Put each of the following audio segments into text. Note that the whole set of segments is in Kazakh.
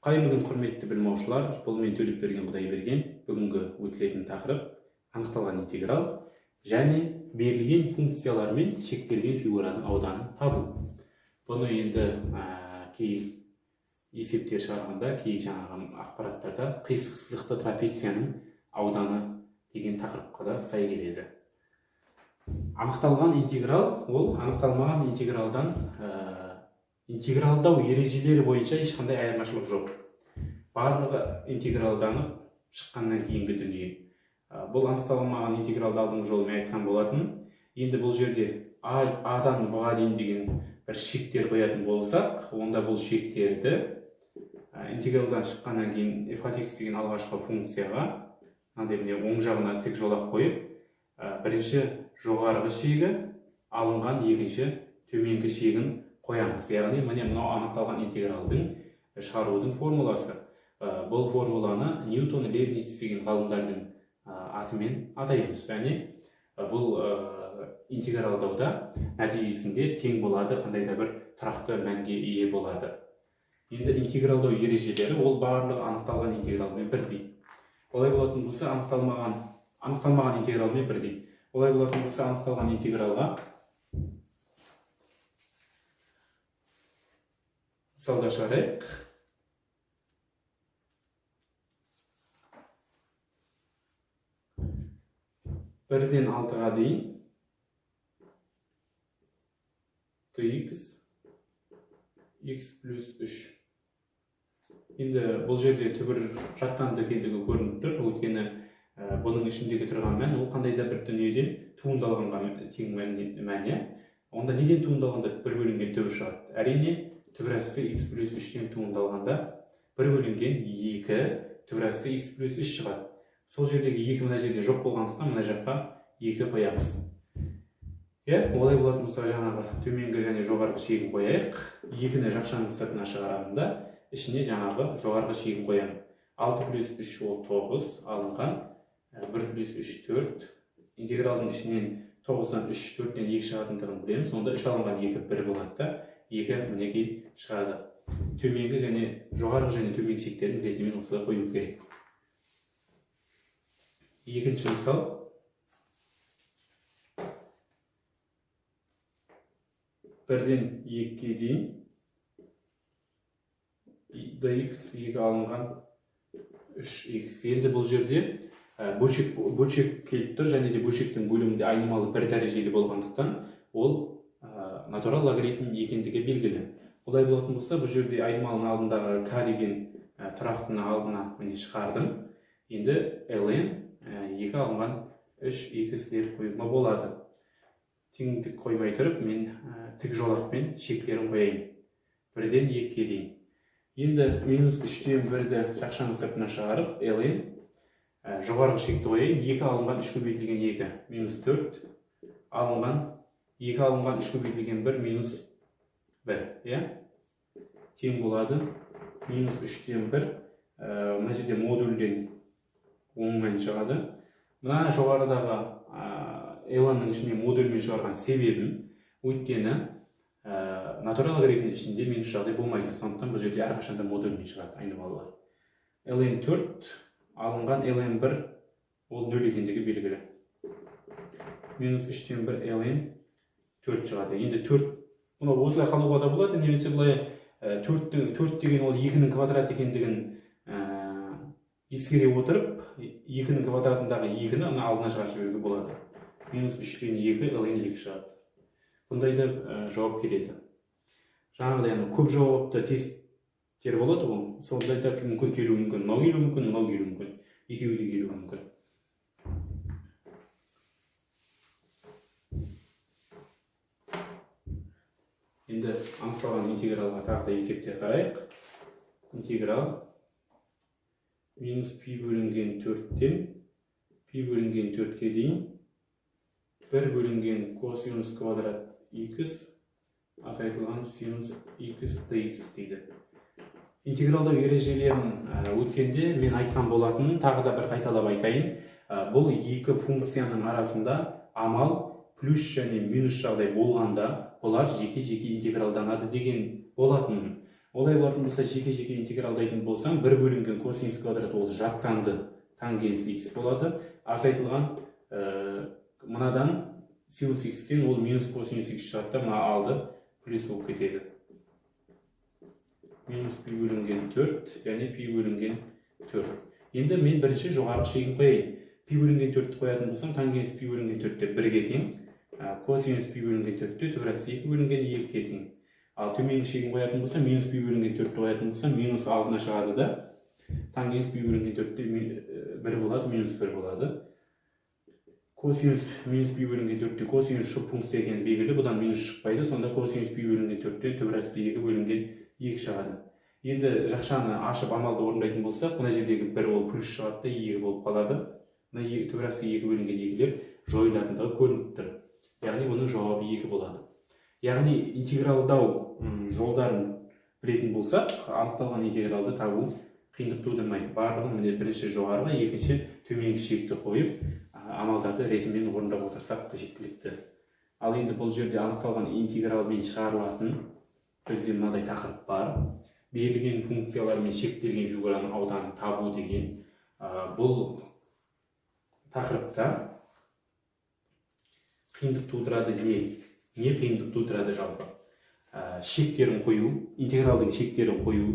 Қайырлы күн құрметті білмаушылар, бұл мен Төлепберген Құдайберген. Бүгінгі өтілетін тақырып анықталған интеграл және берілген функциялар мен шектелген фигураның ауданын табу. Бұны енді кей есептер шығарғанда, кей жаңағы ақпараттарда қисық сызықты трапецияның ауданы деген тақырыпқа да сай келеді. Анықталған интеграл ол анықталмаған интегралдан интегралдау ережелері бойынша ешқандай айырмашылық жоқ. Барлығы интегралданып шыққаннан кейінгі дүние. Бұл анықталмаған интегралды алдыңғы жолы мен айтқан болатын. Енді бұл жерде А-дан В-ға дейін деген бір шектер қоятын болсақ, онда бұл шектерді интегралдан шыққаннан кейін f(x) деген алғашқы функцияға оң жағына тік жолақ қойып, бірінші жоғарғы шегі алынған екінші төменгі шегін қоямыз. Яғни міне мынау анықталған интегралдың шығарудың формуласы. Бұл формуланы Ньютон Лейбниц деген ғалымдардың атымен атаймыз. Және бұл интегралдауда нәтижесінде тең болады, қандай да бір тұрақты мәнге ие болады. Енді интегралдау ережелері ол барлығы анықталған интегралмен бірдей. Олай болатын болса анықталмаған интегралмен бірдей. Олай болатын болса анықталған интегралға мысалда шығарайық. Бірден 6-ға дейін dx x плюс 3. Енді бұл жерде түбір жаттан екендігі көрініп тұр. Өйткені бұның ішіндегі тұрған мән ол қандай да бір дүниеден туындалғанға тең мән. Онда неден туындалғанда бір бөлінген түбір шығады? Әрине түбір асты x плюс 3-тен туындалғанда бір бөлінген 2 түбір асты x плюс 3 шығады. Сол жердегі 2 мына жерде жоқ болғандықтан мына жаққа 2 қоямыз. Олай болатын болса жаңағы төменгі және жоғарғы шегін қояйық. 2-ні жақшаның сыртына шығарамында ішіне жаңағы жоғарғы шегін қоямын. 6 плюс 3 ол 9 алынған. 1 плюс 3 4. Интегралдың ішінен 9-дан 3 4-тен 2 шығатындығын білеміз. Сонда 3 алынған 2 1 болады да 2 мінекей шығады. Төменгі және жоғарғы және төменгі шектерін ретімен осылай қою керек. Екінші мысал. Бірден 2-ге дейін dx 2 алынған 3x. Енді бұл жерде бөлшек келіп тұр, және де бөлшектің бөлімінде айнымалы бір дәрежелі болғандықтан ол натурал логарифм екендігі белгілі. Олай болатын болса, бұл жерде айнымалының алдындағы k деген тұрақтың алдына шығардым. Енді ln 2 алынған 3x деп қоюға болады. Теңдік қоймай тұрып, мен тік жолақпен шектерін қояйын. Бірден 2-ге дейін. Енді минус 3-тен 1-ді жақшаның сыртына шығарып, ln жоғарғы шекті қояйын. 2 алынған 3 көбейтілген 2 минус 4 алынған 2 алынған 3 көбейтілген 1 минус 1. Тең болады. Минус 3-тен 1. Мына жерде модульден оң мән шығады. Мына жоғарыдағы ln-ның ішіне модульмен шығарған себебім, өйткені натурал логарифмнің ішінде минус жағдай болмайды. Сондықтан бұл жерде әрқашанда модульмен шығады айнымалылар. ln 4 алынған ln 1 ол 0 екендігі белгілі. Минус 3-тен 1 ln 4 шығады. Енді 4 бұны осылай қалуға да болады, немесе бұлай 4 деген ол 2-нің квадрат екендігін ескере отырып, 2-нің квадратындағы 2-ні алдына шығарып жіберуге болады. Минус 3-тен 2 ln 2 шығады. Бұндай да жауап келеді. Жаңағыдай көп жауапты тесттер болады ғой. Сондай да мүмкін келуі мүмкін, мынау келуі мүмкін, мынау келуі мүмкін. Екеуі де келуі мүмкін. Енді анықталған интегралға тағы да есептер қарайық. Интеграл минус пи бөлінген 4-тен пи бөлінген 4-ге дейін 1 бөлінген косинус квадрат x азайтылған синус x dx дейді. Интегралдау ережелерін өткенде мен айтқан болатын, тағы да бір қайталап айтайын. Бұл екі функцияның арасында амал плюс және минус жағдай болғанда, олар жеке-жеке интегралданады деген болатын. Олай болатын болса, жеке-жеке интегралдайтын болсам, 1 бөлінген косинус квадрат ол жаттанды тангенс x болады. Азайтылған мынадан синус x-тен ол минус косинус x шығады да, мына алды плюс болып кетеді. Минус пи бөлінген 4 және пи бөлінген 4. Енді мен бірінші жоғарғы шегін қояйын. Пи бөлінген 4-ті қоятын болсам, тангенс пи бөлінген 4-те 1-ге тең, косинус пи бөлінген 4-те төбірасы 2 бөлінген 2-ге тең. Ал төменгі шегін қоятын болсам, минус пи бөлінген 4-ті қоятын болсам, минус алдына шығады да, тангенс пи бөлінген 4-те 1 болады, минус 1 болады. Косинус минус пи бөлінген 4-те косинус шық функция екені белгілі, бұдан минус шықпайды, сонда косинус пи бөлінген 4-те төбірасы 2 бөлінген 2 шығады. Енді жақшаны ашып амалды орындайтын болсақ, мына жердегі 1 ол плюс шығады да 2 болып қалады. Мына төбірасы 2 бөлінген 2-лер жойылатындығы көрініп тұр. Яғни бұның жауабы 2 болады. Яғни интегралдау жолдарын білетін болсақ, анықталған интегралды табу қиындық тудырмайды. Барлығын міне бірінші жоғарғы, екінші төменгі шекті қойып, амалдарды ретімен орындап отырсақ жеткілікті. Ал енді бұл жерде анықталған интегралмен шығарылатын бізде мынадай тақырып бар. Берілген функциялар мен шектелген фигураның ауданын табу деген. Бұл тақырыпта қиындық тудырады не қиындық тудырады жалпы? Шектерін қою, интегралдың шектерін қою,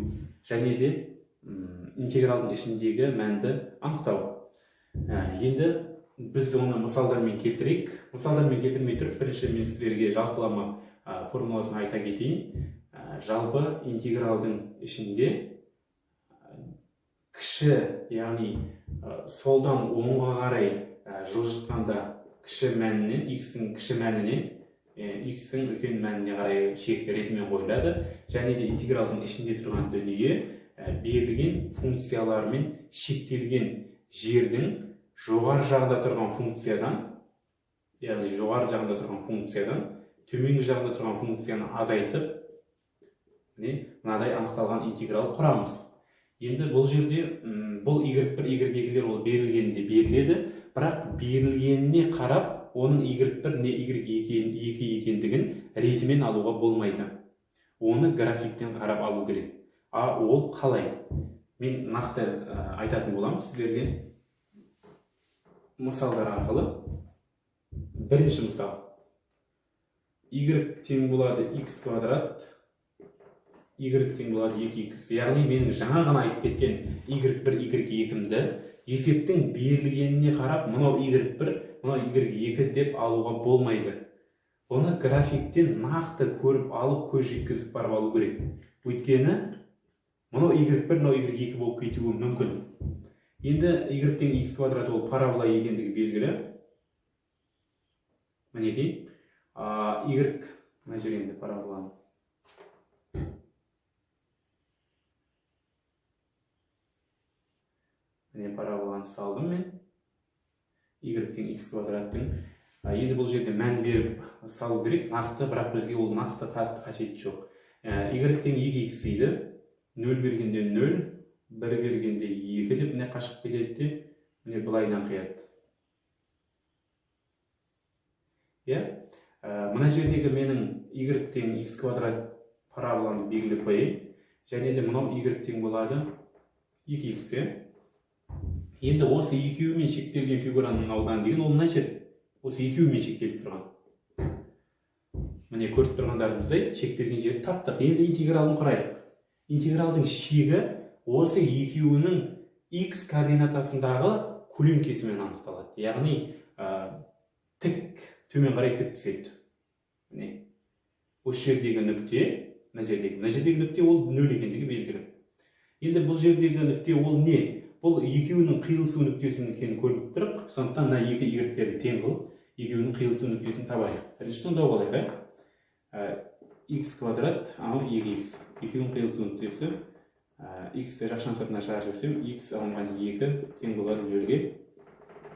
және де интегралдың ішіндегі мәнді анықтау. Енді біз оны мысалдармен келтірейік. Мысалдармен келтірмей тұрып, бірінші мен сіздерге жалпылама формуласын айта кетейін. Жалпы интегралдың ішінде кіші, яғни солдан оңға қарай жылжытқанда кіші мәнінен, x-ің кіші мәнінен x-ің үлкен мәніне қарай шекті ретімен қойылады. Және де интегралдың ішінде тұрған дүние берілген функциялармен шектелген жердің жоғары жағында тұрған функциядан, яғни жоғары жағында тұрған функциядан төменгі жағында тұрған функцияны азайтып, мынадай анықталған интеграл құрамыз. Енді бұл жерде бұл y1, y2-лер ол берілгенде беріледі, бірақ берілгеніне қарап, оның y1 не y2 екендігін ретімен алуға болмайды. Оны графиктен қарап алу керек. Ол қалай? Мен нақты айтатын боламын сіздерге мысалдар арқылы. Бірінші мысал. Y тең болады x квадрат, y тең болады 2x. Яғни менің жаңа ғана айтып кеткен y1, y2-імді есептің берілгеніне қарап, мынау y1, мынау y2 деп алуға болмайды. Оны графиктен нақты көріп алып, көз жеткізіп барып алу керек. Өйткені мынау y1, мынау y2 болып кетуі мүмкін. Енді y тең x квадрат ол парабола екендігі белгілі. Мінекей, y мына жерінде параболаны. Міне параболаны салдым мен. Y тең x квадраттың. Енді бұл жерде мән беріп салу керек. Нақты, бірақ бізге ол нақты қажет жоқ. Y тең 2x дейді. 0 бергенде 0, 1 бергенде 2 деп міне қашып кетеді, міне бұлайынан қияды. Мына жердегі менің y тең x квадрат параболаны белгілеп қояйын. Және де мынау y тең болады 2x. Енді осы екеуімен шектелген фигураның ауданы деген ол мына жер. Осы екеуімен шектеліп тұрған. Міне көріп тұрғандарымыздай шектелген жерді таптық. Енді интегралын құрайық. Интегралдың шегі осы екеуінің x координатасындағы көлеңкесімен анықталады. Яғни тік, төмен қарай тік түседі. Осы жердегі нүкте, мына жердегі нүкте ол 0 екендігі белгілі. Енді бұл жердегі нүкте ол не? Бұл екеуінің қиылысу нүктесін екенін көріп тұрық. Сондықтан мына екі y-терді тең қылып, екеуінің қиылысу нүктесін табайық. Бірінші сонда болайық. X квадрат, анау 2x. Екеуінің қиылысу нүктесі x-ті жақшан сыртына шығарып жіберсем, x алынған 2 тең болады 0-ге.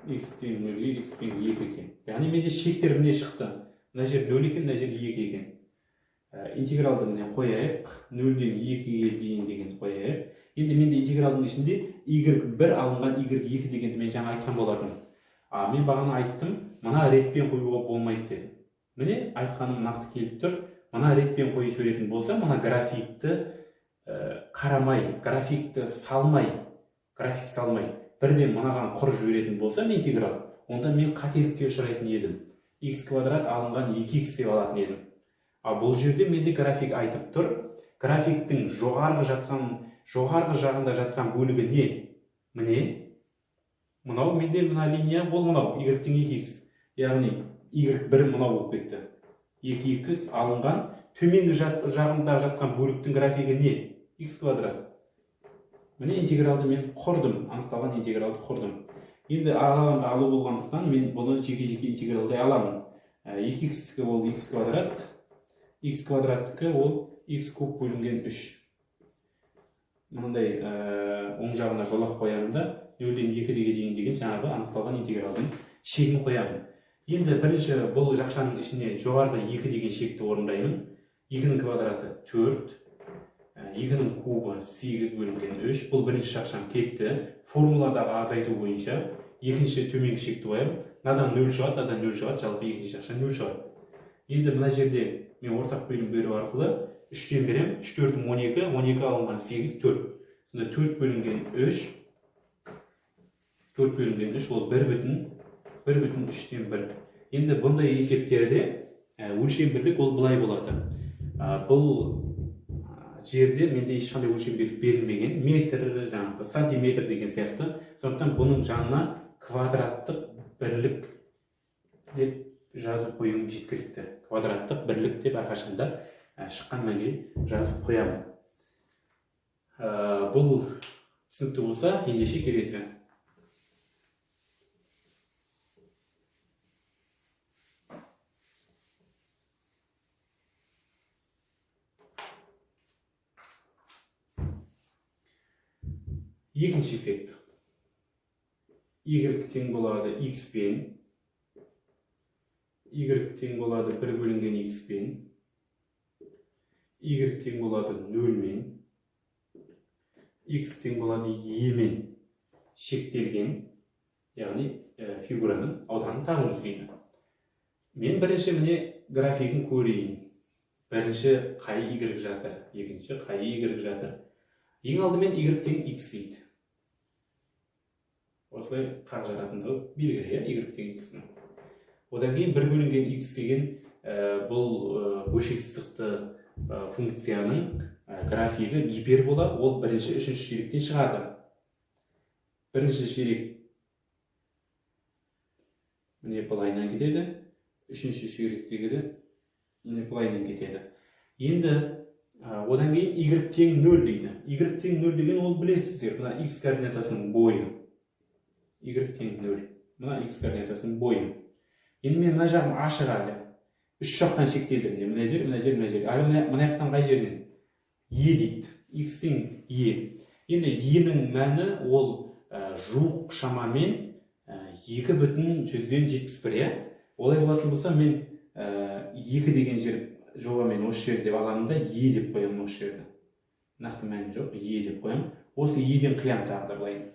X тең 0-ге, x тең 2 екен. Яғни менде шектер міне шықты. Мына жер 0 екен, мына жер 2 екен. Интегралды міне қояйық. 0-ден 2-ге дейін деген қояйық. Енді менде интегралдың ішінде y1 алынған y2 дегенді мен жаңа айтқан болатын. Мен бағана айттым, мына ретпен қоюға болмайды деді. Міне айтқаным нақты келіп тұр. Мына ретпен қойып жіберетін болса, мына графикті қарамай, график салмай, бірден мынаған құр жіберетін болсам интеграл, онда мен қателікке ұшырайтын едім. X квадрат алынған 2x деп алатын едім. Ал бұл жерде менде график айтып тұр. Графиктің жоғарғы жағында жатқан бөлігі не? Міне, мынау менде мына линия ол мынау, y-тің 2x. Яғни y1 мынау болып кетті. 2x алынған, төменгі жағында жатқан бөліктің графигі не? X квадрат. Міне интегралды мен құрдым, анықталған интегралды құрдым. Енді алу болғандықтан мен бұны жеке-жеке интегралдай аламын. 2x ол x квадрат, x квадраттікі ол x куб бөлінген 3. Мынандай оң жағына жолақ қоямын да, 0-ден 2-ге дейін деген жаңағы анықталған интегралдың шегін қоямын. Енді бірінші бұл жақшаның ішіне жоғарғы 2 деген шекті орындаймын. 2-нің квадраты 4, 2-нің кубы 8 бөлінген 3. Бұл бірінші жақшам кетті. Формуладағы азайту бойынша екінші төменгі шекті қоямын. Мынадан 0 шығады, мынадан 0 шығады, жалпы екінші жақша 0 шығады. Енді мына жерде мен ортақ бөлім беру арқылы 3-тен берем. 3-4-ің 12, 12 алынған 8, 4. Сонда 4 бөлінген 3, 4 бөлінген 3 ол 1,3-тен 1. Енді бұндай есептерде өлшем бірлік ол былай болады. Бұл жерде менде ешқандай өлшем бірлік берілмеген, метр, жаңағы сантиметр деген сияқты. Сондықтан бұның жанына квадраттық бірлік деп жазып қоюым жеткілікті. Квадраттық бірлік деп әрқашанда шыққан мәнге жазып қоямын. Бұл түсінікті болса, ендеше келесі. Екінші есеп. Y тең болады x пен, y тең болады 1 бөлінген x пен, y тең болады 0 мен, x тең болады e мен шектелген, яғни фигураның ауданын табыңыз дейді. Мен бірінші міне графигін көрейін. Бірінші қай y жатыр, екінші қай y жатыр. Ең алдымен y тең x дейді. Осылай қақ жаратындығы белгілі, y тең x-ның. Одан кейін 1 бөлінген x деген бұл бөлшек сызықты функцияның графигі гипербола, ол бірінші, үшінші ширектен шығады. Бірінші ширек міне былайынан кетеді, үшінші ширектегі де міне былайынан кетеді. Енді одан кейін y тең 0 дейді. Y тең 0 деген ол білесіздер, мына x координатасының бойы. Y тең 0. Мына x координатасының бойы. Енді мен мына жағым ашық әлі. Үш жақтан шектелдім. Мына жер, мына жер, мына жер. Әлі мына жақтан қай жерден? E дейді. X тең E. Енді E-нің мәні ол жуық шамамен 2,71. Олай болатын болса, мен 2 деген жер жоға мен осы жер деп аламын да E деп қоямын осы жерді. Нақты мәні жоқ, E деп қоямын. Осы E-ден қиям тағы да былай.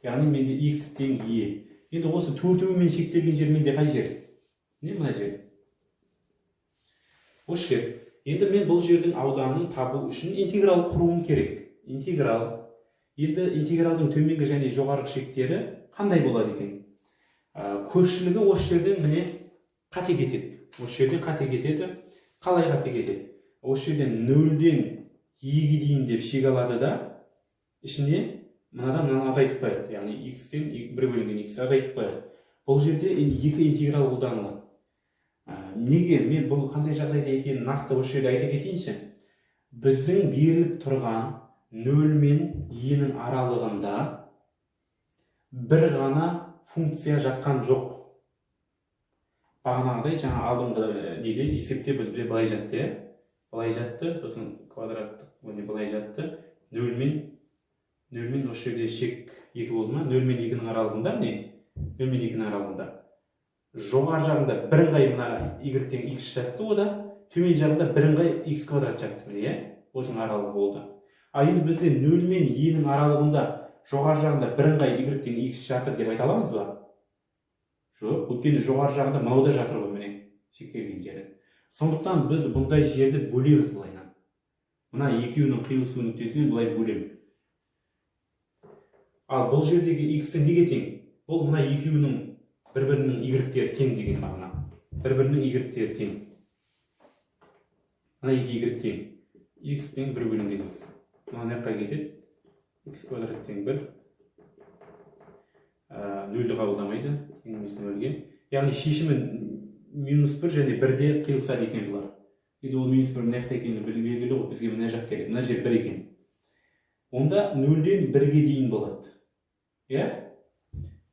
Яғни менде x тең E. Енді осы төртеуімен шектелген жер менде қай жер? Не мына жер? Осы жер. Енді мен бұл жердің ауданын табу үшін интеграл құруым керек. Интеграл. Енді интегралдың төменгі және жоғарғы шектері қандай болады екен? Көпшілігі осы жерден міне қате кетеді. Осы жерден қате кетеді. Қалай қате кетеді? Осы жерден 0-ден 2-ге дейін деп шек алады да, ішіне мынадан мынаны азайтып қояды. Яғни x-тен 1 бөлінген x азайтып қояды. Бұл жерде екі интеграл қолданылады. Неге? Мен бұл қандай жағдайда екенін нақты осы жерде айта кетейінші. Біздің беріліп тұрған 0 мен e-нің аралығында бір ғана функция жатқан жоқ. Бағанағыдай жаңа алдыңғы неде есепте бізде былай жатты. Былай жатты, сосын квадраттық былай жатты. 0 мен осы жерде шек 2 болды ма? 0 мен 2-нің аралығында не? 0 мен 2-нің аралығында. Жоғар жағында бірыңғай мына y тең x жатты, ода төмен жағында бірыңғай x квадрат жатты. Осының аралығы болды. Енді бізде 0 мен e-нің аралығында жоғар жағында бірыңғай y тең x жатыр деп айта аламыз ба? Жоқ, өйткені жоғар жағында мынауда жатыр ғой, міне шектелген жері. Сондықтан біз бұндай жерді бөлеміз былайынан. мына екеуінің қиылысу нүктесінен былай бөлем. Ал бұл жердегі x неге тең? Бұл мына екеуінің бір-бірінің y-тері тең деген мағына. Бір-бірінің y-тері тең. Мына екі y тең. X тең 1 бөлінген x. Мына жаққа кетеді. X квадрат тең 1. Нөлді қабылдамайды. Тең емес нөлге. Яғни шешімі -1 және 1-де қиылысады екен бұлар. Енді ол -1 мына жақта екені белгілі ғой, бізге мына жақ керек. Мына жер 1 екен. Онда 0-ден 1-ге дейін болады. Иә?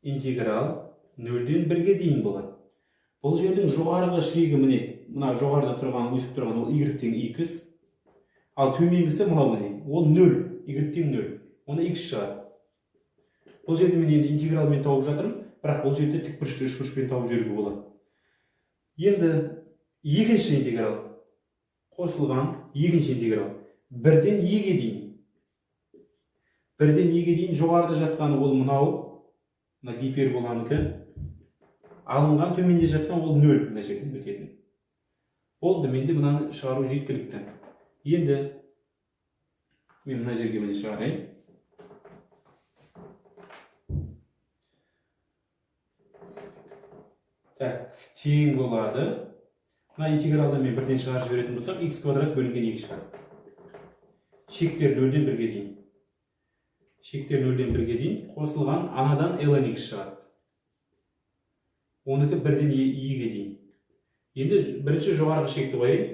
Интеграл 0-ден 1-ге дейін болады. Бұл жердің жоғарғы шегі міне, мына жоғарыда тұрған, өсіп тұрған ол y тең x. Ал төменгісі мынау міне, ол 0, y тең 0. Оны x шығады. Бұл жерде мен енді интегралмен тауып жатырмын, бірақ бұл жерде тікбұрышты үшбұрышпен тауып жүруге болады. Енді екінші интеграл қосылған екінші интеграл 1-ден e-ге дейін. 1-ден e-ге дейін жоғарыда жатқаны ол мынау, мына гиперболанікі. Алынған төменде жатқан ол 0 мына жерден өтетін. Болды, менде мынаны шығару жеткілікті. Енді мен мына жерге міне шығарайын. Так, тең болады. Мына интегралды мен 1-ден шығарып жіберетін болсам, x квадрат бөлінген 2 шығады. Шектер 0-ден 1-ге дейін. Шектер 0-ден 1-ге дейін қосылған анадан ln x шығады. Оныкі 1-ден e-ге дейін. Енді бірінші жоғарғы шекті қойайын.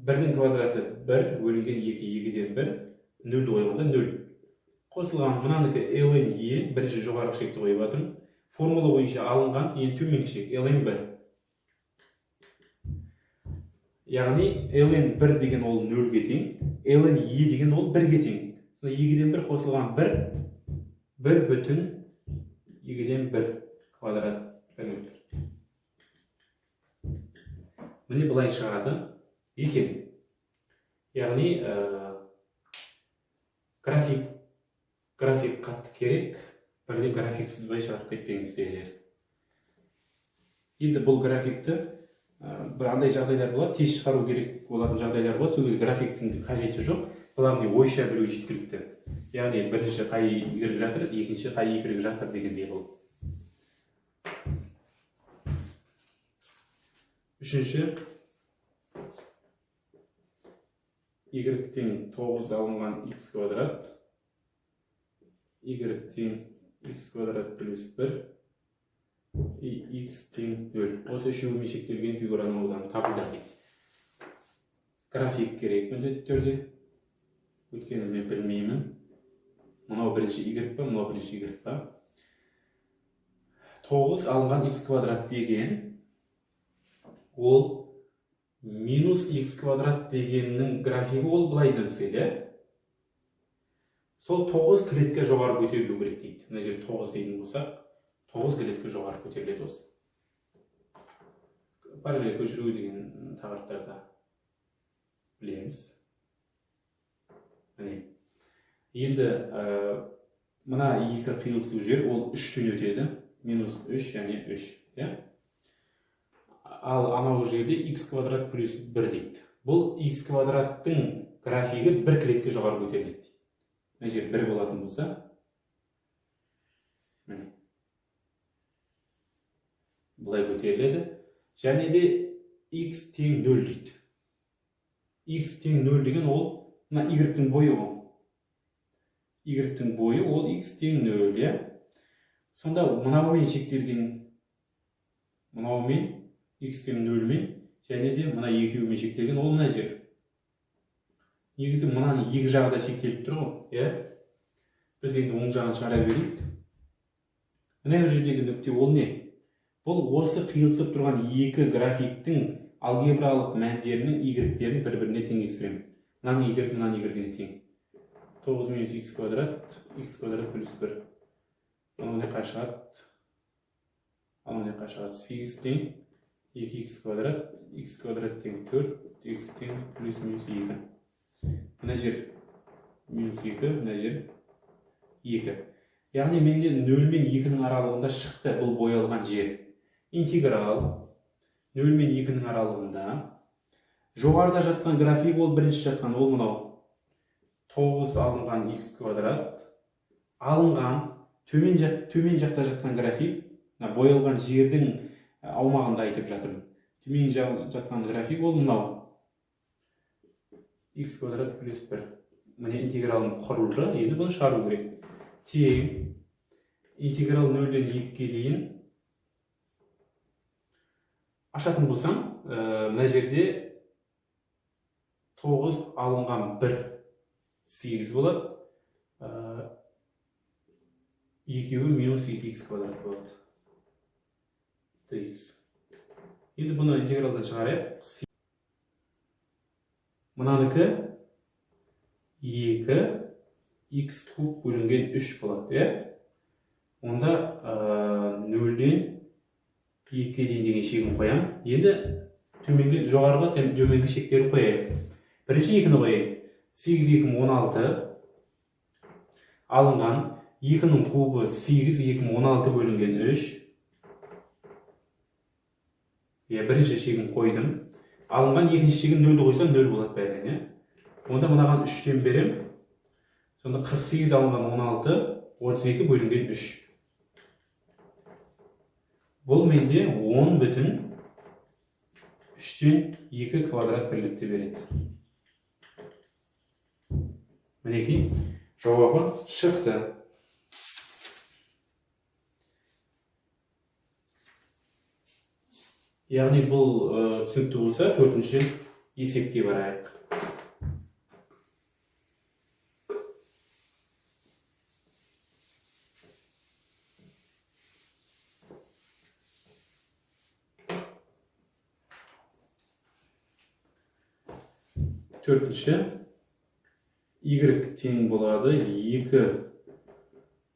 1-дің квадраты 1 бөлінген 2, 2-ден 1, 0-ді қойғанда 0. Қосылған мынаныкі ln e, бірінші жоғарғы шекті қойып жатырмын. Формула бойынша алынған ең төменгі шек ln 1. Яғни ln 1 деген ол 0-ге тең, ln e деген ол 1-ге тең. 2-ден 1 қосылған 1, 1 бүтін 2-ден 1 квадрат. Міне бұлай шығады екен. Яғни график қатты керек. Бірден графиксіз бай шығарып кетпеңіздер. Енді бұл графикті андай жағдайлар болады, тез шығару керек болатын жағдайлар болады. Сол кезде графиктің қажеті жоқ. Бұларды ойша білу жеткілікті. Яғни бірінші қай y жатыр, екінші қай y жатыр дегендей бұл. Үшінші y тең 9 алынған x квадрат, y тең x квадрат плюс 1 и x тең 0. Осы үшеуімен шектелген фигураның ауданын табылды. График керек міндетті түрде. Өйткені мен білмеймін. Мынау бірінші y па, мынау бірінші y па. 9 алынған x квадрат деген ол минус x квадрат дегеннің графигі ол былай түседі. Сол 9 клетке жоғары көтерілу керек дейді. Мына жер 9 дейтін болсақ, 9 клетке жоғары көтеріледі осы. Параллель көшіру деген тақырыптарда білеміз. Енді мына екі қиылысу жер ол 3-тен өтеді. Минус 3 және 3. Ал анау жерде x квадрат плюс 1 дейді. Бұл x квадраттың графигі 1 клетке жоғары көтеріледі. Мына жер 1 болатын болса, бұлай көтеріледі. Және де x тең 0 дейді. X тең 0 деген ол мына y-тің бойы ол. Y-тің бойы ол x тең 0. Сонда мынаумен шектелген, мынаумен x тең 0-мен және де мына екеуімен шектелген ол мына жер. Негізі мынаны екі жағы да шектеліп тұр ғой. Біз енді оң жағын шығара берейік. Мына жердегі нүкте ол не? Бұл осы қиылысып тұрған екі графиктің алгебралық мәндерінің y-терін бір-біріне теңестіремін. Мынаның y, мынаның y-ге тең. 9 минус x квадрат плюс 1. Мынау не қашығады? Мынау не қашығады? 8 тең 2x квадрат, x квадрат тең 4, x тең плюс минус 2. Мына жер минус 2, мына жер 2. Яғни менде 0 мен 2-нің аралығында шықты бұл боялған жер. Интеграл 0 мен 2-нің аралығында жоғарыда жатқан график ол бірінші жатқан ол мынау 9 алынған x квадрат алынған төмен жақта жатқан график боялған жердің аумағында айтып жатырмын. Төмен жатқан график ол мынау x квадрат плюс 1. Міне интегралым құрылды. Енді бұны шығару керек. Тең интеграл 0-ден 2-ге дейін ашатын болсам, мына жерде 9 алынған 1 8 болады. Екеуі минус 2x квадрат болады. dx. Енді бұны интегралдан шығарайық. Мынанікі 2x куб бөлінген 3 болады. Онда 0-ден 2-ге дейін деген шегін қоям. Енді төменгі жоғарғы төменгі шектерін қояйық. Бірінші 2-ні қояйық. 8 2 16 алынған 2-ның кубы 8 2 16 бөлінген 3. Бірінші шегін қойдым. Алынған екінші шегін 0-ді қойсам 0 болады бәрінен. Онда мынаған 3-тен берем. Сонда 48 алынған 16 32 бөлінген 3. Бұл менде 10 бүтін 3-тен 2 квадрат бірлікті береді. Мінекей жауабы шықты. Яғни бұл түсінікті болса, 4-шіден есепке барайық. Төртінші, y тең болады 2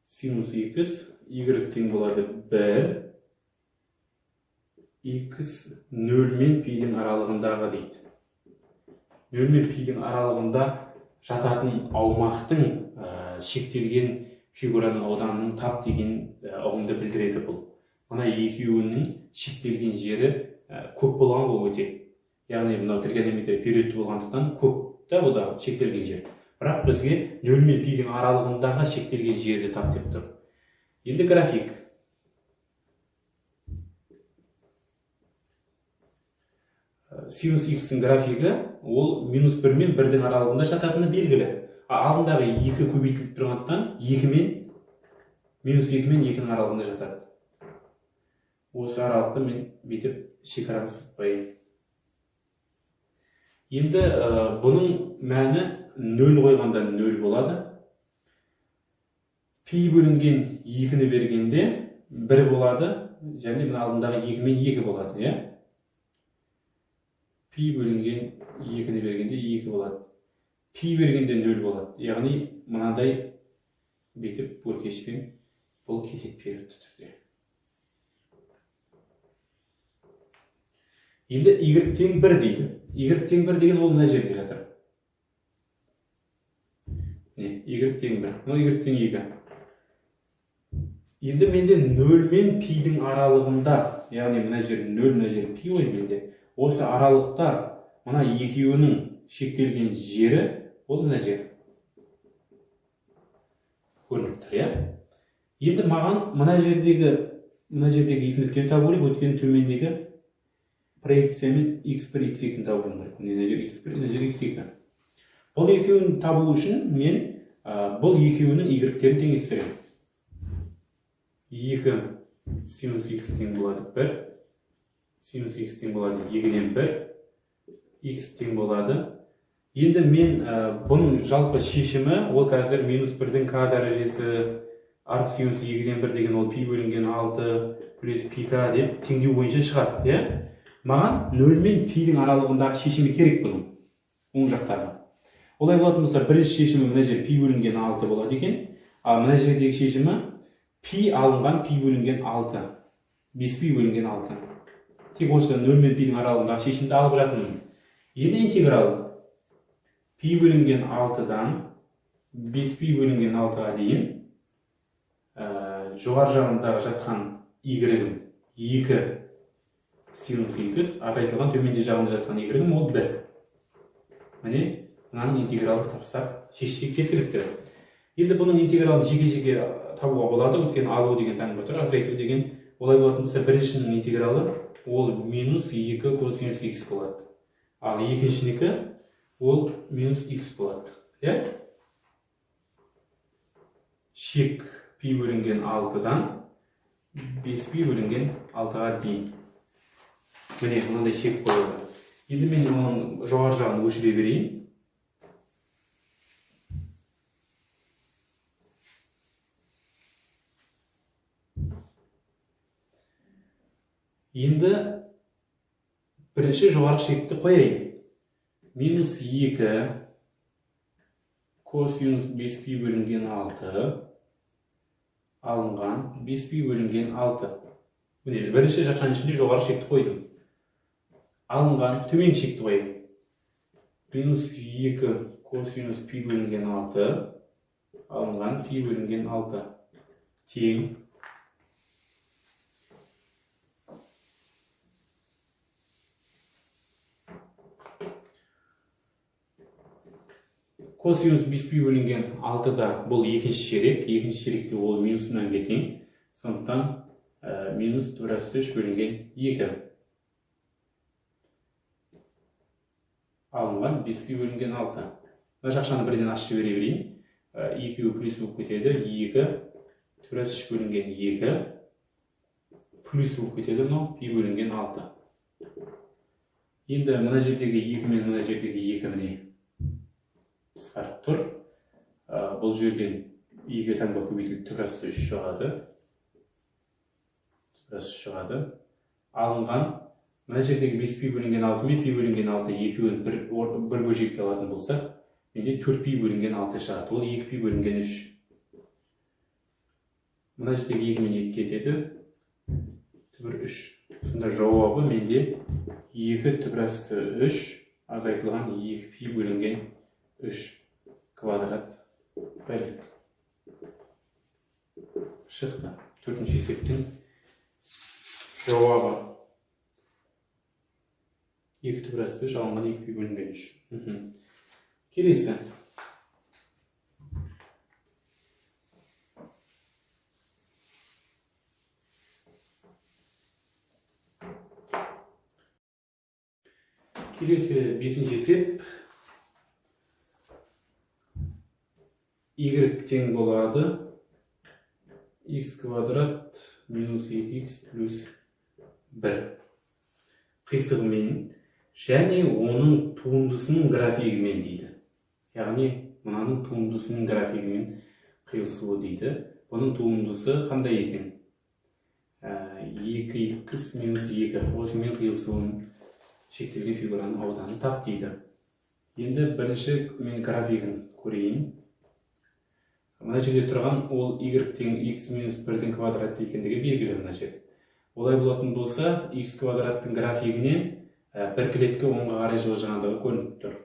синус x, y тең болады 1, x 0 мен пидің аралығындағы дейді. 0 мен пидің аралығында жататын аумақтың шектелген фигураның ауданының тап деген ұғымды білдіреді бұл. Мына екеуінің шектелген жері көп болған ғой өте. Яғни мынау тригонометрия периодты болғандықтан көп та бұда шектелген жер. Бірақ бізге 0 мен пидің аралығындағы шектелген жерді тап деп тұр. Енді график. Синус x-тің графигі ол минус 1 мен 1-дің аралығында жататыны белгілі. Алдындағы 2 көбейтіліп тұрғандықтан 2 мен минус 2 мен 2-ның аралығында жатады. Осы аралықты мен бетіп шекарамды сызбайын. Енді бұның мәні 0 қойғанда 0 болады. Пи бөлінген 2-ні бергенде 1 болады. Және мына алдындағы 2 мен 2 болады. Пи бөлінген 2-ні бергенде 2 болады. Пи бергенде 0 болады. Яғни мынандай бетіп бүркешпен бұл кетет периодты түрде. Енді y тең 1 дейді. Y тең 1 деген ол мына жерде жатыр. Y тең 1. Мына y тең 2. Енді менде 0 мен пидің аралығында, яғни мына жер 0, мына жер пи ғой менде. Осы аралықта мына екеуінің шектелген жері ол мына жер. Көрініп тұр, Енді маған мына жердегі екіліктен табу керек, өткен төмендегі проекциямен x1, x2-ні табуым керек. Мына жер x1, мына жер x2. Бұл екеуін табу үшін мен бұл екеуінің y-терін теңестіремін. 2 синус x тең болады 1, синус x тең болады 2-ден 1, x тең болады. Енді мен бұның жалпы шешімі, ол қазір минус 1-дің k дәрежесі, арк синус 2-ден 1 деген ол пи бөлінген 6 плюс пи k деп теңдеу бойынша шығады. Маған 0 мен пидің аралығындағы шешімі керек бұның, оң жақтағы. Олай болатын болса, бірінші шешімі мына жер пи бөлінген 6 болады екен, ал мына жердегі шешімі пи алынған пи бөлінген 6, 5 пи бөлінген 6. Тек осы 0 мен пидің аралығындағы шешімді алып жатырмын. Енді интеграл пи бөлінген 6-дан 5 пи бөлінген 6-ға дейін жоғар жағындағы жатқан y 2 синус x, азайтылған төменде жағында жатқан y ол 1. міне мынаның интегралын тапсақ шешсек жеткілікті. Енді бұның интегралын жеке-жеке табуға болады, өйткені алу деген таңба тұр, азайту деген. Олай болатын болса, біріншінің интегралы ол минус 2 косинус x болады. Ал екіншінікі ол минус x болады. Шек пи бөлінген 6-дан 5 пи бөлінген 6-ға дейін. Міне мынандай шек қойылды. Енді мен оның жоғары жағын өшіре берейін. Енді бірінші жоғарғы шекті қояйын. Минус 2 косинус 5π бөлінген 6 алынған 5π бөлінген 6. Міне бірінші жақшаның ішінде жоғарғы шекті қойдым. Алынған төмен шекті қояйын. Минус 2 косинус π бөлінген 6 алынған π бөлінген 6 тең косинус 5π бөлінген 6-да бұл екінші шеректе ол минус мәнге тең. Сондықтан минус 3 бөлінген 2 алынған 5π бөлінген 6. Мына жақшаны бірден ашып жібере берейін. 2 плюс болып кетеді. 2 3 бөлінген 2 плюс болып кетеді. Мынау π бөлінген 6. Енді мына жердегі 2 мен мына жердегі 2 міне қысқарып тұр. Бұл жерден 2 таңба көбейтіліп 3 шығады. Алынған мына жердегі 5π бөлінген 6 мен π бөлінген 6 екеуін бір бөлшекке алатын болсақ, менде 4π бөлінген 6 шығады. Ол 2π бөлінген 3. Мына жердегі 2 мен 2 кетеді. Түбір 3. Сонда жауабы менде 2 түбірасты 3 азайтылған 2π бөлінген 3 квадрат бірлік шықты. Төртінші есептің жауабы 2 түбірасты 3 алынған 2π бөлінген 3. Келесі. Келесі 5-ші есеп. Y тең болады x квадрат минус 2x плюс 1 қисығымен және оның туындысының графигімен дейді. Яғни мынаның туындысының графигімен қиылысуы дейді. Бұның туындысы қандай екен? 2x минус 2. Осымен қиылысуын шектелген фигураның ауданы тап дейді. Енді бірінші мен графигін көрейін. Мына жерде тұрған ол y тең x минус 1-дің квадраты екендігі белгілі мына жер. Олай болатын болса, x квадраттың графигінен бір клетке оңға қарай жылжығандығы көрініп тұр.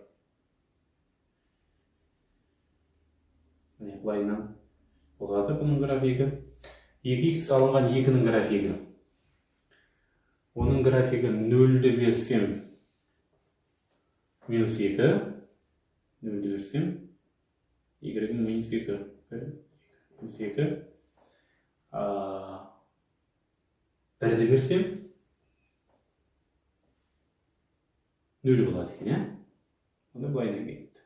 Міне былайынан болады бұның графигі. 2x алынған 2-ның графигі. Оның графигі 0-ді берсем минус 2, 0-ді берсем y-дің минус 2. Минус 2. Бірді берсем 0 болады екен, Онда былайынан кетті.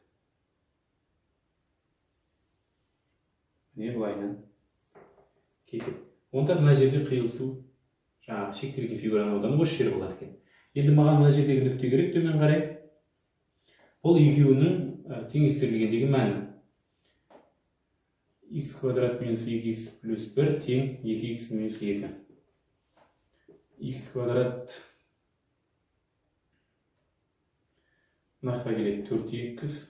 Міне былайынан кетті. Онда мына жерде қиылысу жаңағы шектелген фигураның ауданы осы жер болады екен. Енді маған мына жердегі нүкте керек төмен қарай. Бұл екеуінің теңестірілгендегі мәні. X квадрат минус 2x плюс 1 тең 2x минус 2. X квадрат мынаққа келеді 4x,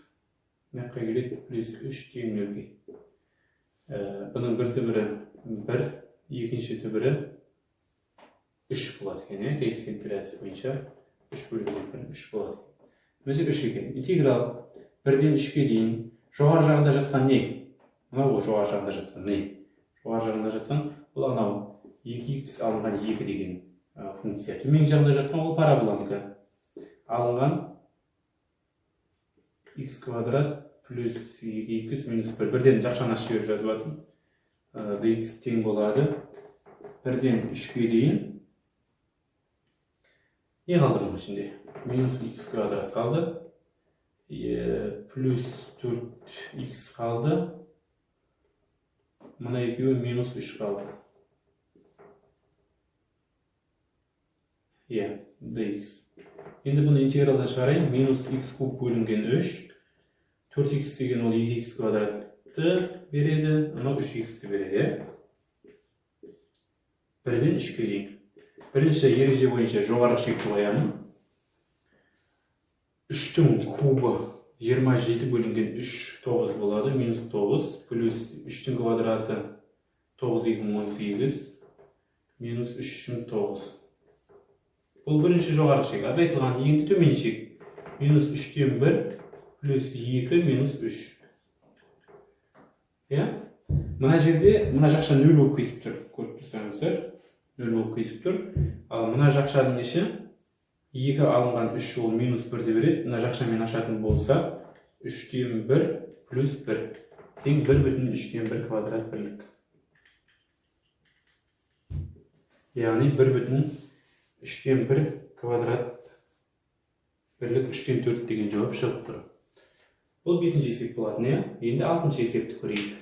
мынаққа келеді плюс 3 тең 0-ге. Бұның бір түбірі 1, екінші түбірі 3 болады екен, коэффициенттер әдісі бойынша 3 бөлінген 1 3 болады. Мына жер 3 екен. Интеграл 1-ден 3-ге дейін жоғары жағында жатқан не? Мынау жоғары жағында жатқан не? Жоғары жағында жатқан бұл анау 2x алынған 2 деген функция. Төмен жағында жатқан ол параболанікі. Алынған x квадрат плюс 2x минус 1. Бірден жақшаны ашып беріп жазып жатырмын. dx тең болады 1-ден 3-ге дейін. Не қалды мұның ішінде? Минус x квадрат қалды. Плюс 4x қалды. Мұна екеуі минус 3 қалды. dx. Енді бұны интегралдан шығарайын. Минус x куб бөлінген 3. 4x деген ол 2x квадратты береді. Анау 3x'ті береді. 1-ден 3-ге дейін. Бірінші ереже бойынша жоғарғы шекті қоямын. 3-тің кубы 27 бөлінген 3 9 болады. Минус 9 плюс 3-тің квадраты 9 2018 минус 3 9. Бұл бірінші жоғарғы шек. Азайтылған енді төмен шек. Минус 3-тен 1 плюс 2 минус 3. Мына жерде мына жақша 0 болып кетіп тұр. Көріп тұрсаңыздар, 0 болып кетіп тұр. Ал мына жақшаның іші 2 алынған 3 ол минус 1-ді береді. Мына жақшамен ашатын болса 3-тен 1 плюс 1 тең 1,3-тен 1 квадрат бірлік. Яғни 1,3-тен 1 квадрат бірлік 3-тен 4 деген жауап шығып тұр. Бұл 5-ші есеп болатын, Енді 6-ші есепті көрейік.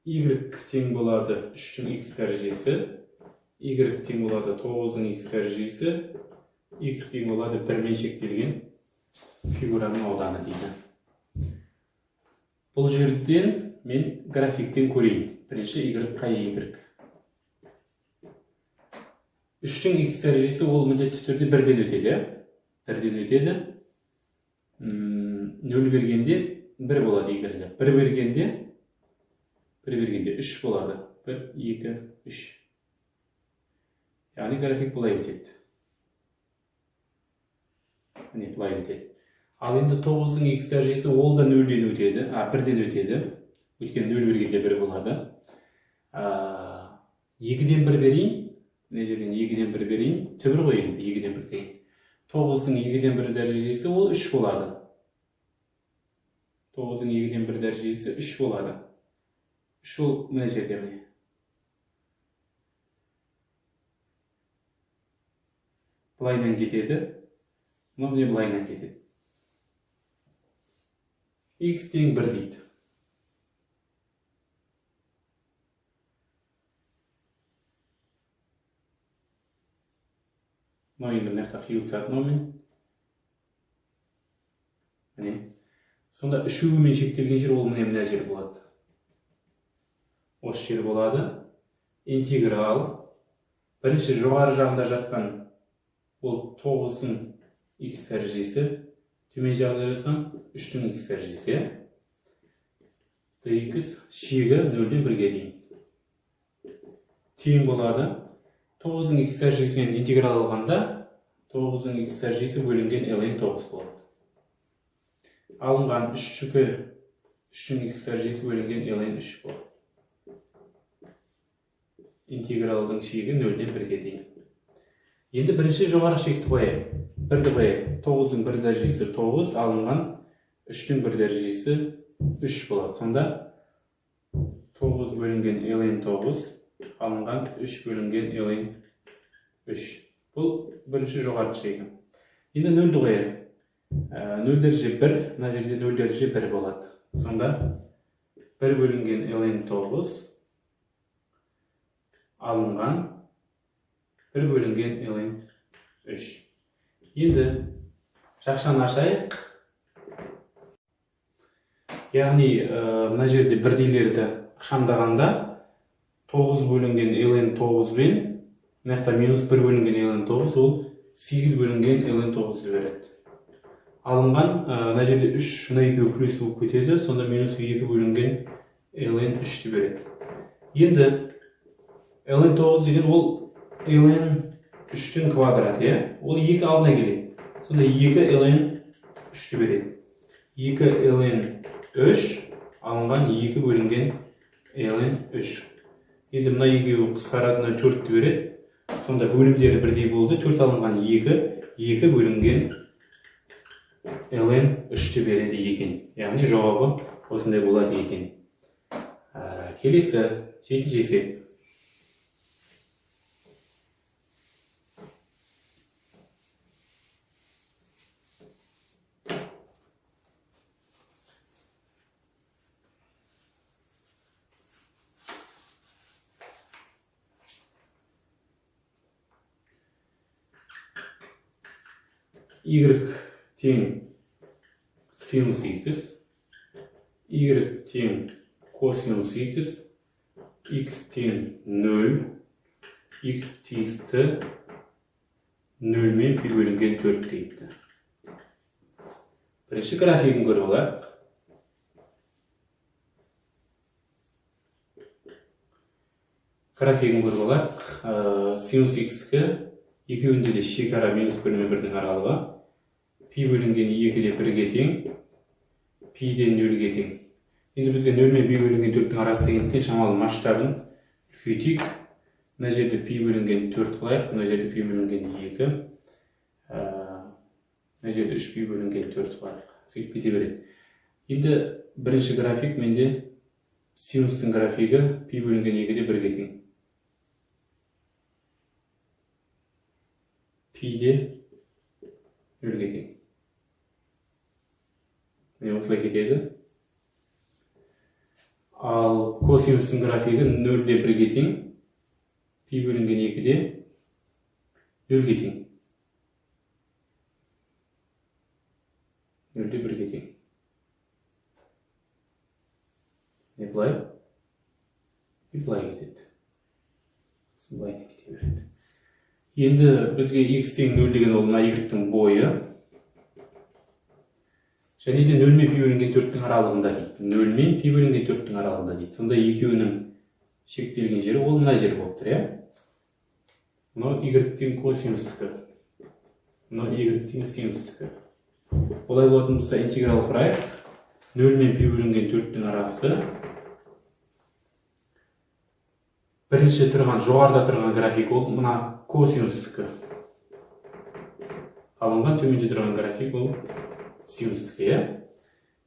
Y тең болады 3-тің x дәрежесі, y тең болады 9-ның x дәрежесі, x тең болады 1-мен шектелген фигураның ауданы дейді. Бұл жерден мен графиктен көрейін. Бірінші y қай y. 3-тің x дәрежесі ол міндетті түрде 1-ден өтеді. 1-ден өтеді. 0 бергенде 1 болады y-ге. 1 бергенде 3 болады. 1, 2, 3. Яғни график бұлай өтеді. Бұлай өтеді. Ал енді 9-ның x дәрежесі ол да 0-ден өтеді. 1-ден өтеді. Өйткені 0 бергенде 1 болады. 2-ден 1 берейін. Мына жерден 2-ден 1 берейін. Түбір қойын 2-ден 1 деген. 9-ның 2-ден 1 дәрежесі ол 3 болады. 9-ның 2-ден 1 дәрежесі 3 болады. Шул мына жерде міне. Былайынан кетеді. Міне былайынан кетеді. X тең 1 дейді. Мына енді мынақта қиылысады мынамен. Міне. Сонда үшеуімен шектелген жер ол мына жер болады. Осы жер болады. Интеграл. Бірінші жоғары жағында жатқан ол 9-ның x дәрежесі. Төмен жағында жатқан 3-тің x дәрежесі. dx шегі 0-ден 1-ге дейін. Тең болады. 9-ның x дәрежесінен интеграл алғанда 9-ның x дәрежесі бөлінген ln 9 болады. Алынған 3-тің x дәрежесі бөлінген ln 3 болады. Интегралдың шегі 0-ден 1-ге дейін. Енді бірінші жоғары шекті қояйық. 1-ді қояйық. 9-ның 1 дәрежесі 9, алынған 3-тің 1 дәрежесі 3 болады. Сонда 9 бөлінген ln 9, алынған 3 бөлінген ln 3. Бұл бірінші жоғары шегі. Енді 0-ді қояйық. 0 дәреже 1, мына жерде 0 дәреже 1 болады. Сонда 1 бөлінген ln 9 алынған 1 бөлінген ln 3. Енді жақшаны ашайық. Яғни мына жерде бірдейлерді ықшамдағанда 9 бөлінген ln 9 бен мынақта минус 1 бөлінген ln 9 ол 8 бөлінген ln 9 береді. Алынған мына жерде 3 шына екеуі плюс болып кетеді. Сонда минус 2 бөлінген ln 3-ті береді. Енді ln 9 деген ол ln 3-тің квадраты, ол 2 алдына келеді. Сонда 2 ln 3'tü beredi. 2 ln 3 alıngan 2 bölüngen ln 3. Endi mına 2 kıskaradığından 4'tü beredi. Sonda bölümleri birdeği boldu. 4 alıngan 2 bölüngen ln 3'tü beredi eken. Yani cevabı osындай болады eken. Келесі 7-ші есеп. Y тең синус x, y тең косинус x, x тең 0, x тиісті 0 мен пи бөлінген 4 deyipti. Бірінші графигін көріп алайық. Графигін көріп алайық. Синус x-кі екеуінде де шекара минус 1 мен 1-дің аралығы. Пи бөлінген 2-де 1-ге тең, пи-ден 0-ге тең. Енді бізге 0 мен пи бөлінген 4-дің арасы дегендіктен шамалы масштабын үлкейтейік. Мына жерде пи бөлінген 4 қылайық, мына жерде пи бөлінген 2. Мына жерде 3 пи бөлінген 4 қылайық. Сөйтіп кете береді. Енді бірінші график менде синустың графигі пи бөлінген 2-де 1-ге тең. Пи-де 0-ге тең. Осылай кетеді. Ал косинустың графигі 0-де 1-ге тең, пи бөлінген 2-де 0-ге тең. 0-де 1-ге тең. Былай? Былай кетеді. Былай кете береді. Енді бізге x тең 0 деген ол мына y-тің бойы. Және де 0 мен пи бөлінген 4-дің аралығында дейді. 0 мен пи бөлінген 4-дің аралығында дейді. Сонда екеуінің шектелген жері ол мына жер болып тұр, иә? Мынау y-тің косинустікі. Мынау y-тің синустікі. Олай болатын болса интеграл құрайық. 0 мен пи бөлінген 4-дің арасы. Бірінші тұрған, жоғарда тұрған график ол мына косинустікі. Алынған төменде тұрған график ол синустікі.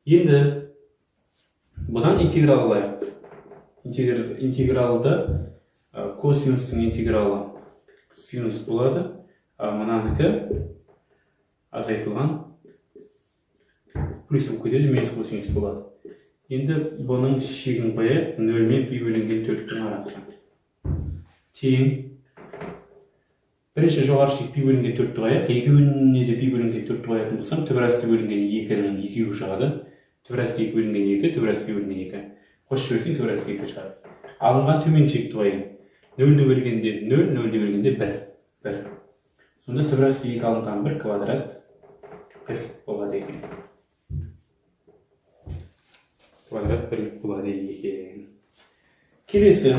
Енді бұдан интеграл алайық. Интегралды косинустың интегралы синус болады. Мұнанікі азайтылған плюс болып кетеді, минус косинус болады. Енді бұның шегін қояйық. 0 мен пи бөлінген 4-дің арасы. Тең. Бірінші жоғары шек пи бөлінген 4-ті қояйық. Екеуіне де пи бөлінген 4-ті қоятын болсам, төбірасты бөлінген 2-нің 2-ге шығады. Төбірасты 2 бөлінген 2, төбірасты бөлінген 2. Қосып жіберсең төбірасты 2 шығады. Алынған төмен шекті қояйын. 0-ді бөлгенде 0, 0-ді бөлгенде 1. Сонда төбірасты 2 алынған 1 квадрат 1 болады екен. Квадрат 1 болады екен. Келесі.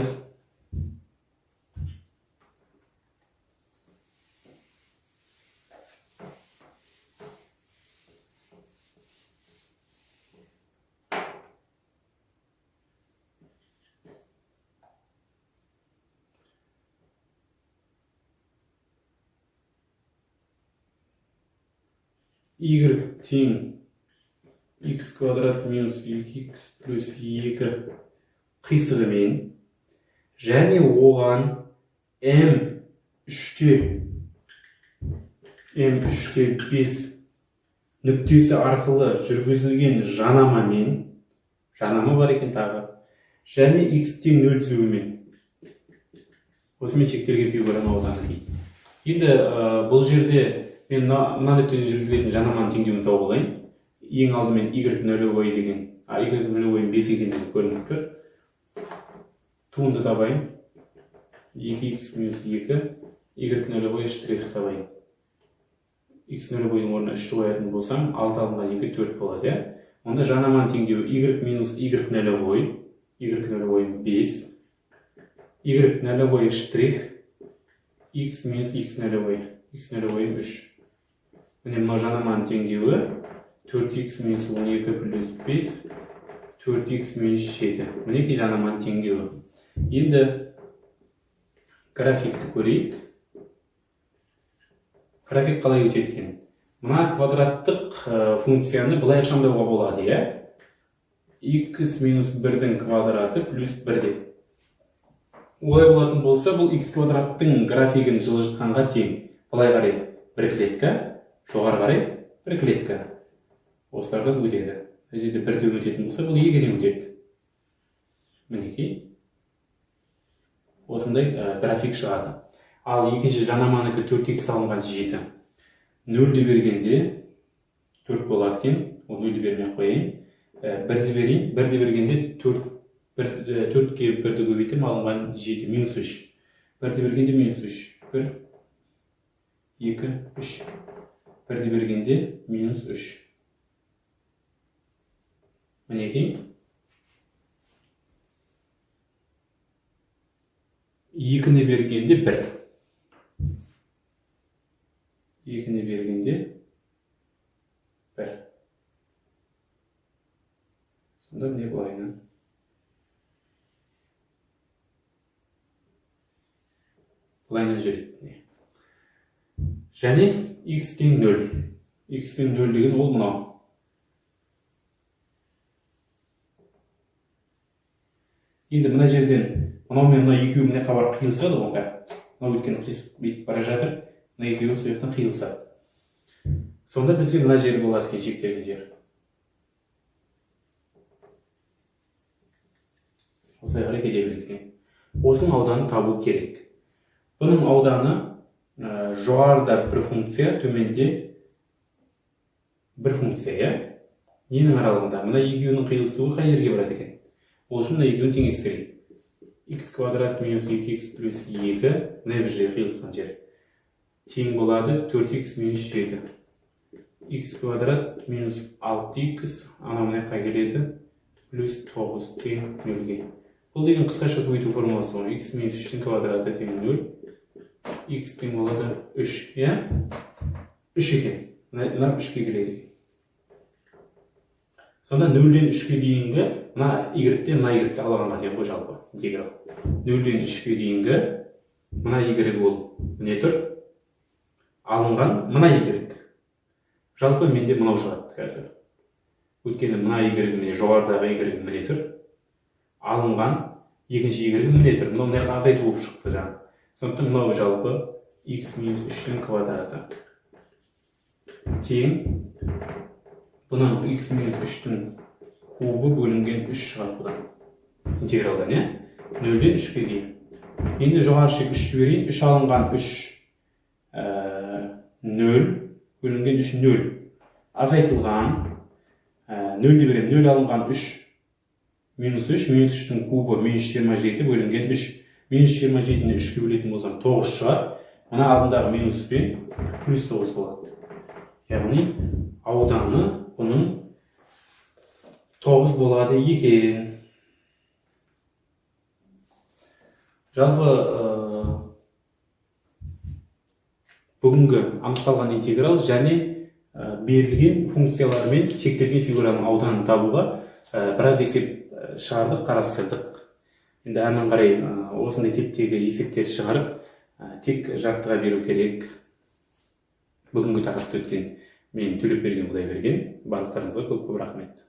Y тең x квадрат минус 2x плюс 2 қисығымен және оған m3-те 5 нүктесі арқылы жүргізілген жанамамен, жанама бар екен тағы, және x тең 0 түзуімен осымен шектелген фигураны ауданы дейді. Енді бұл жерде мен мына нүктеден жүргізілетін жанаманың теңдеуін тауып алайын. Ең алдымен y0 деген, y0 5 екендігі көрініп тұр. Туынды табайын. 2x минус 2, y0 штрих табайын. x0-дің орнына 3-ті қоятын болсам, 6 алынған 2 4 болады. Онда жанаманың теңдеуі y минус y0, y0 5, y0 штрих, x минус x0, x0 3. міне мына жанаманың теңдеуі 4х минус 12 плюс 5 4х минус 7. Мінекей жанаманың теңдеуі. Енді графикті көрейік. График қалай өтеді екен? Мына квадраттық функцияны былай ықшамдауға болады, иә? X минус 1-дің квадраты плюс 1 деп. Олай болатын болса, бұл x квадраттың графигін жылжытқанға тең. Былай қарай 1 клетка, жоғары қарай 1 клетка. Осылардан өтеді. Жерде 1-ден өтетін болса, бұл 2-ден өтеді. Мінекей. Осындай график шығады. Ал екінші жанаманыкі 4х алынған 7. 0-ді бергенде 4 болады екен. Ол 0-ді бермей қойайын. 1-ді берейін. 1-ді бергенде 4-ке 1-ді көбейтім, алынған 7 минус 3. 1-ді бергенде минус 3. 1, 2, 3. 1-ді бергенде минус 3. Мінекей. 2-ні бергенде 1. 2-ні бергенде 1. Сонда не болайын? Бұлайынан жүреді. Және x тең 0. X тең 0 деген ол мұнау. Енді мына жерден мынау мен мына екеуі мына қабар қиылысады оңға. Мынау өткен қисып бетіп бара жатыр. Мына екеуі сояқтан қиылысады. Сонда бізде мына жер болады екен, шектелген жер. Осылай қарай кете береді екен. Осының ауданы табу керек. Бұның ауданы жоғарыда бір функция, төменде бір функция. Ненің аралығында? Мына екеуінің қиылысуы қай жерге барады екен? Ол үшін мына екеуін теңестірейік. X квадрат минус 2x плюс 2, мына бір жерге қиылысқан жер. Тең болады 4x минус 7. X квадрат минус 6x, ана мына қай келеді? Плюс 9 тең 0-ге. Бұл деген қысқаша көбейту формуласы ғой. X минус 3-дің квадраты тең 0. X тең болады 3, иә? 3 екен. Мына 3-ке келеді. Сонда 0-ден 3-ке дейінгі, мына y-тен мына y-ті алғанға тең ғой жалпы. Интеграл. 0-ден 3-ке дейінгі, мына y ол не тұр? Алынған мына y. Жалпы менде мынау шығады қазір. Өйткені мына y міне жоғарыдағы y міне тұр. Алынған екінші y міне тұр. Мынау мына азайту болып шықты жаңа. Сондықтан мынау жалпы x минус 3-дің квадраты. Тең бұнан x минус 3-дің кубы бөлінген 3 шығады бұдан. Интегралдан, не? 0-ден 3-ке дейін. Енді жоғары шек 3-ті берейін. 3 алынған 3 0 бөлінген 3 0. Азайтылған 0-ді берем. 0 алынған 3 минус 3. Минус 3-дің кубы минус 27 бөлінген 3. Минус 27-ні 3-ке бөлетін болсам 9 шығады. Мына алдындағы минус пен плюс 9 болады. Яғни ауданы бұның 9 болады екен. Жалпы бүгінгі анықталған интеграл және берілген функциялармен шектелген фигураның ауданын табуға біраз есеп шығардық, қарастырдық. Енді әрмен қарай осындай типтегі есептер шығарып, тек жаттыға беру керек. Бүгінгі тақырыпты өткен мен Төлепберген Құдайберген. Барлықтарыңызға көп рахмет.